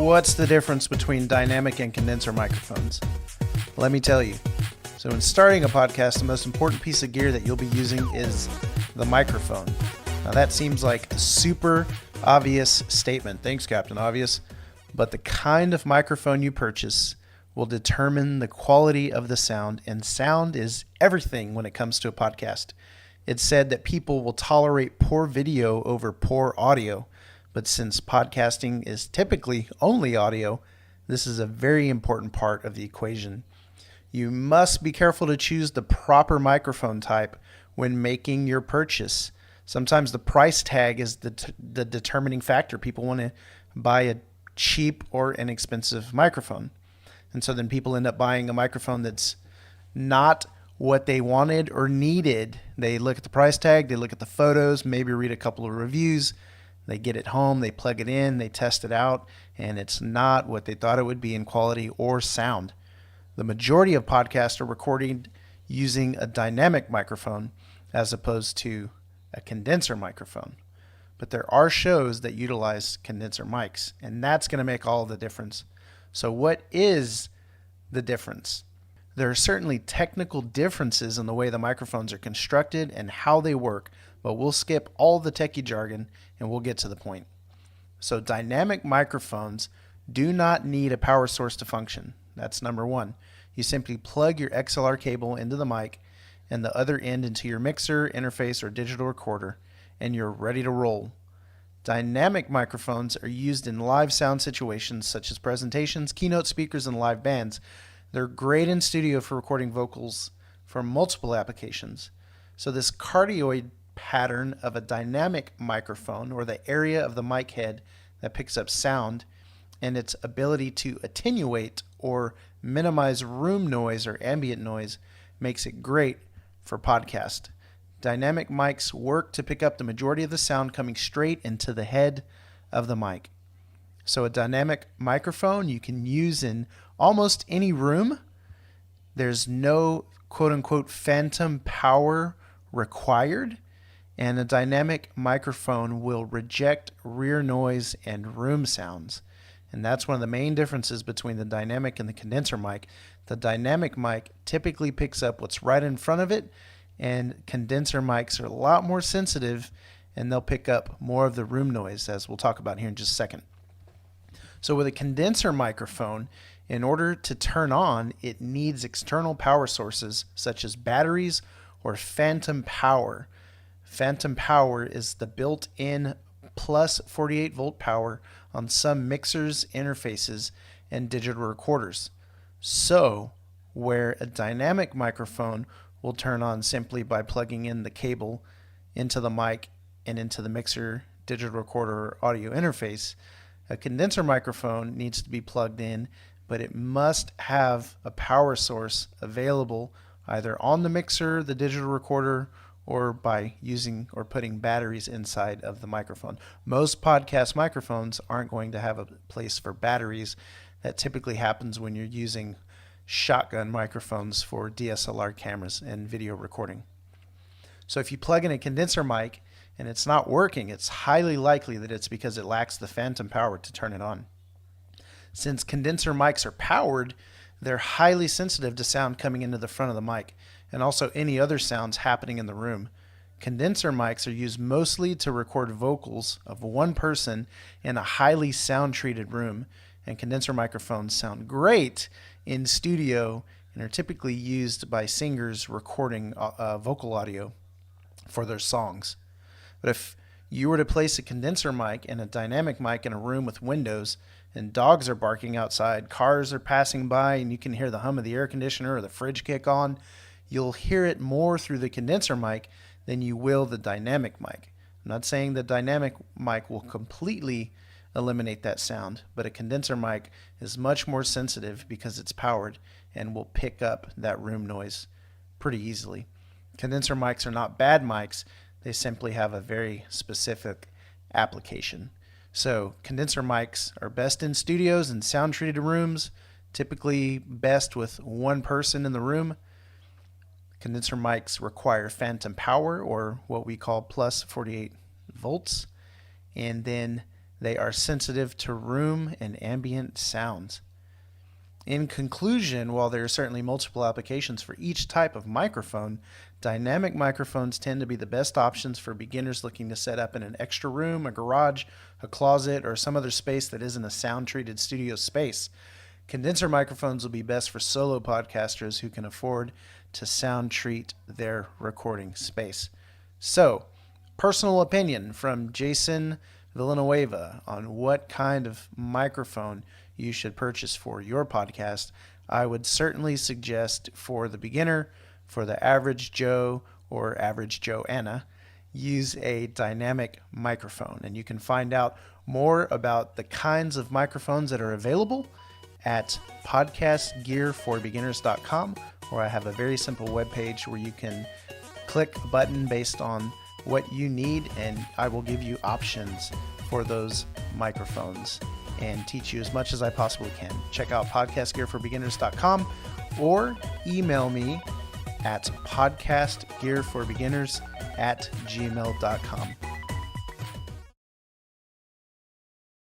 what's the difference between dynamic and condenser microphones? Let me tell you. So in starting a podcast, the most important piece of gear that you'll be using is the microphone. Now that seems like a super obvious statement. Thanks, Captain Obvious. But the kind of microphone you purchase will determine the quality of the sound, and sound is everything when it comes to a podcast. It's said that people will tolerate poor video over poor audio, but since podcasting is typically only audio, this is a very important part of the equation. You must be careful to choose the proper microphone type when making your purchase. Sometimes the price tag is the determining factor. People want to buy a cheap or inexpensive microphone. And so then people end up buying a microphone that's not what they wanted or needed. They look at the price tag, they look at the photos, maybe read a couple of reviews, they get it home, they plug it in, they test it out, and it's not what they thought it would be in quality or sound. The majority of podcasts are recorded using a dynamic microphone as opposed to a condenser microphone. But there are shows that utilize condenser mics, and that's going to make all the difference. So what is the difference? There are certainly technical differences in the way the microphones are constructed and how they work, but we'll skip all the techie jargon and we'll get to the point. So dynamic microphones do not need a power source to function. That's number one. You simply plug your XLR cable into the mic and the other end into your mixer, interface, or digital recorder, and you're ready to roll. Dynamic microphones are used in live sound situations such as presentations, keynote speakers, and live bands. They're great in studio for recording vocals for multiple applications. So this cardioid pattern of a dynamic microphone, or the area of the mic head that picks up sound, and its ability to attenuate or minimize room noise or ambient noise, makes it great for podcast. Dynamic mics work to pick up the majority of the sound coming straight into the head of the mic. So a dynamic microphone you can use in almost any room. There's no quote-unquote phantom power required, and a dynamic microphone will reject rear noise and room sounds. And that's one of the main differences between the dynamic and the condenser mic. The dynamic mic typically picks up what's right in front of it, and condenser mics are a lot more sensitive, and they'll pick up more of the room noise, as we'll talk about here in just a second. So with a condenser microphone, in order to turn on, it needs external power sources such as batteries or phantom power. Phantom power is the built-in plus 48 volt power on some mixers, interfaces, and digital recorders. So where a dynamic microphone will turn on simply by plugging in the cable into the mic and into the mixer, digital recorder, or audio interface, a condenser microphone needs to be plugged in, but it must have a power source available either on the mixer, the digital recorder, or by using or putting batteries inside of the microphone. Most podcast microphones aren't going to have a place for batteries. That typically happens when you're using shotgun microphones for DSLR cameras and video recording. So if you plug in a condenser mic and it's not working, it's highly likely that it's because it lacks the phantom power to turn it on. Since condenser mics are powered, they're highly sensitive to sound coming into the front of the mic and also any other sounds happening in the room. Condenser mics are used mostly to record vocals of one person in a highly sound-treated room, and condenser microphones sound great in studio and are typically used by singers recording vocal audio for their songs. But if you were to place a condenser mic and a dynamic mic in a room with windows, and dogs are barking outside, cars are passing by, and you can hear the hum of the air conditioner or the fridge kick on, you'll hear it more through the condenser mic than you will the dynamic mic. I'm not saying the dynamic mic will completely eliminate that sound, but a condenser mic is much more sensitive because it's powered and will pick up that room noise pretty easily. Condenser mics are not bad mics, they simply have a very specific application. So condenser mics are best in studios and sound treated rooms, typically best with one person in the room. Condenser mics require phantom power, or what we call plus 48 volts, and then They are sensitive to room and ambient sounds. In conclusion, while there are certainly multiple applications for each type of microphone, dynamic microphones tend to be the best options for beginners looking to set up in an extra room, a garage, a closet, or some other space that isn't a sound-treated studio space. Condenser microphones will be best for solo podcasters who can afford to sound treat their recording space. So, personal opinion from Jason Villanueva on what kind of microphone you should purchase for your podcast. I would certainly suggest for the beginner, for the average Joe or average Joanna, use a dynamic microphone. And you can find out more about the kinds of microphones that are available at podcastgearforbeginners.com, where I have a very simple webpage where you can click a button based on what you need, and I will give you options for those microphones and teach you as much as I possibly can. Check out podcastgearforbeginners.com or email me at podcastgearforbeginners@gmail.com.